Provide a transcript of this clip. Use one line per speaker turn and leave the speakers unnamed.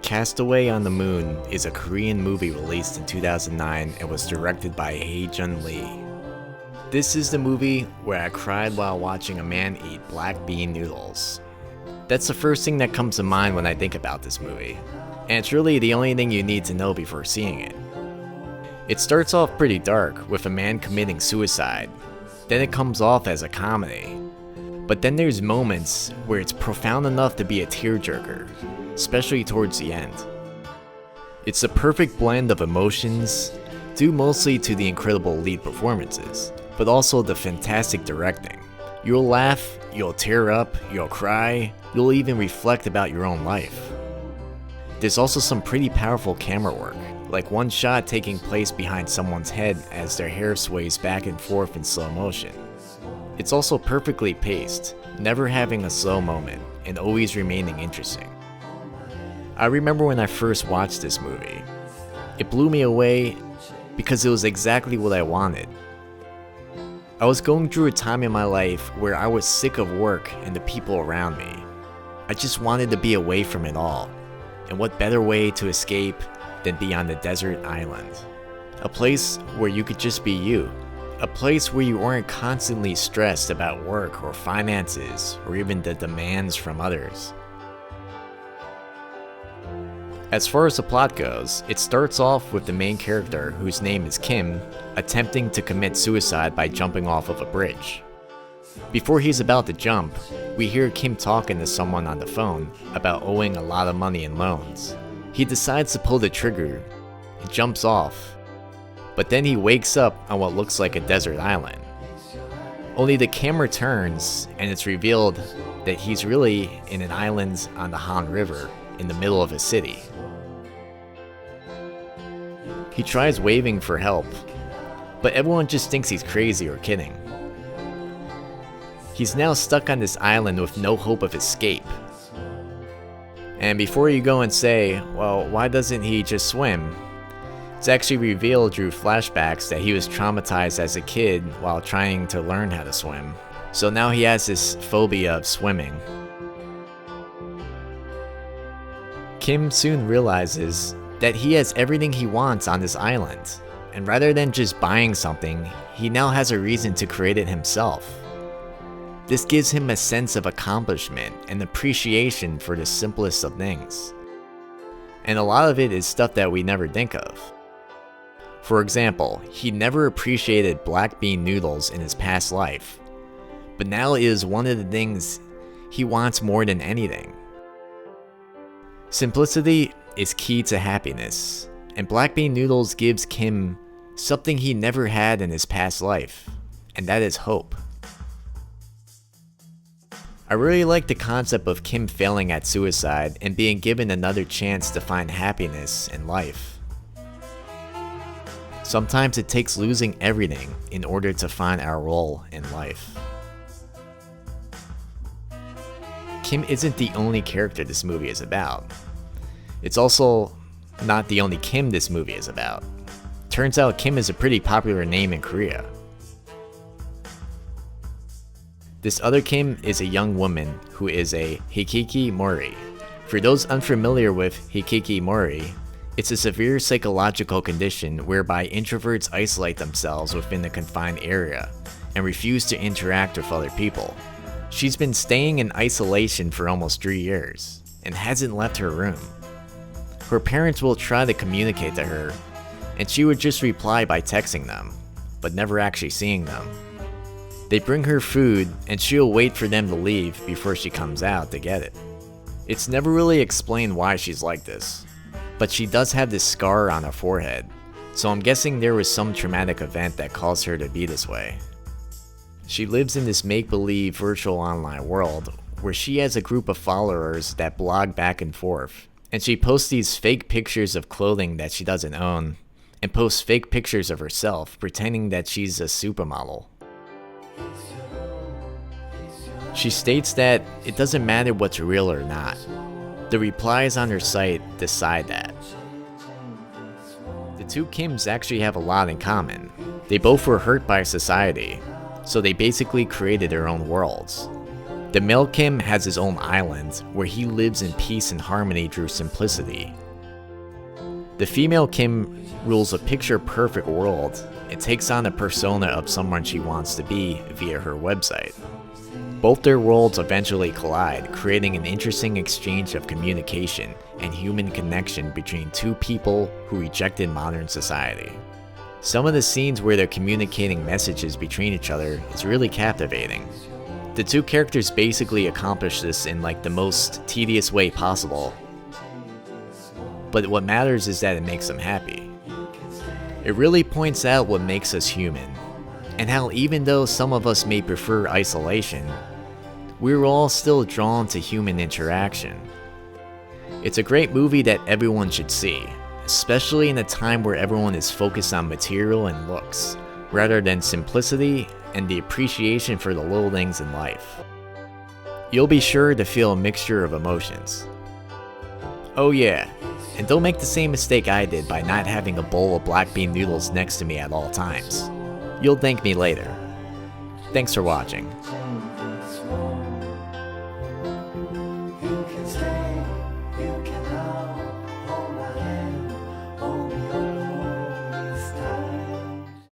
Castaway on the Moon is a Korean movie released in 2009 and was directed by Hae-jun Lee. This is the movie where I cried while watching a man eat black bean noodles. That's the first thing that comes to mind when I think about this movie, and it's really the only thing you need to know before seeing it. It starts off pretty dark with a man committing suicide, then it comes off as a comedy. But then there's moments where it's profound enough to be a tearjerker, especially towards the end. It's the perfect blend of emotions, due mostly to the incredible lead performances, but also the fantastic directing. You'll laugh, you'll tear up, you'll cry, you'll even reflect about your own life. There's also some pretty powerful camera work, like one shot taking place behind someone's head as their hair sways back and forth in slow motion. It's also perfectly paced, never having a slow moment, and always remaining interesting. I remember when I first watched this movie. It blew me away because it was exactly what I wanted. I was going through a time in my life where I was sick of work and the people around me. I just wanted to be away from it all, and what better way to escape than be on the desert island? A place where you could just be you. A place where you weren't constantly stressed about work or finances or even the demands from others. As far as the plot goes, it starts off with the main character, whose name is Kim, attempting to commit suicide by jumping off of a bridge. Before he's about to jump, we hear Kim talking to someone on the phone about owing a lot of money in loans. He decides to pull the trigger and jumps off. But then he wakes up on what looks like a desert island. Only the camera turns and it's revealed that he's really in an island on the Han River in the middle of a city. He tries waving for help, but everyone just thinks he's crazy or kidding. He's now stuck on this island with no hope of escape. And before you go and say, well, why doesn't he just swim? It's actually revealed through flashbacks that he was traumatized as a kid while trying to learn how to swim. So now he has this phobia of swimming. Kim soon realizes that he has everything he wants on this island, and rather than just buying something, he now has a reason to create it himself. This gives him a sense of accomplishment and appreciation for the simplest of things. And a lot of it is stuff that we never think of. For example, he never appreciated black bean noodles in his past life, but now it is one of the things he wants more than anything. Simplicity is key to happiness, and black bean noodles gives Kim something he never had in his past life, and that is hope. I really like the concept of Kim failing at suicide and being given another chance to find happiness in life. Sometimes it takes losing everything in order to find our role in life. Kim isn't the only character this movie is about. It's also not the only Kim this movie is about. Turns out Kim is a pretty popular name in Korea. This other Kim is a young woman who is a hikikomori. For those unfamiliar with hikikomori, it's a severe psychological condition whereby introverts isolate themselves within a confined area and refuse to interact with other people. She's been staying in isolation for almost 3 years and hasn't left her room. Her parents will try to communicate to her, and she would just reply by texting them, but never actually seeing them. They bring her food and she'll wait for them to leave before she comes out to get it. It's never really explained why she's like this, but she does have this scar on her forehead, so I'm guessing there was some traumatic event that caused her to be this way. She lives in this make-believe virtual online world where she has a group of followers that blog back and forth, and she posts these fake pictures of clothing that she doesn't own, and posts fake pictures of herself pretending that she's a supermodel. She states that it doesn't matter what's real or not. The replies on her site decide that. The two Kims actually have a lot in common. They both were hurt by society, so they basically created their own worlds. The male Kim has his own island, where he lives in peace and harmony through simplicity. The female Kim rules a picture-perfect world and takes on the persona of someone she wants to be via her website. Both their worlds eventually collide, creating an interesting exchange of communication and human connection between two people who rejected modern society. Some of the scenes where they're communicating messages between each other is really captivating. The two characters basically accomplish this in like the most tedious way possible, but what matters is that it makes them happy. It really points out what makes us human, and how even though some of us may prefer isolation, we're all still drawn to human interaction. It's a great movie that everyone should see, especially in a time where everyone is focused on material and looks, rather than simplicity and the appreciation for the little things in life. You'll be sure to feel a mixture of emotions. Oh yeah, and don't make the same mistake I did by not having a bowl of black bean noodles next to me at all times. You'll thank me later. Thanks for watching.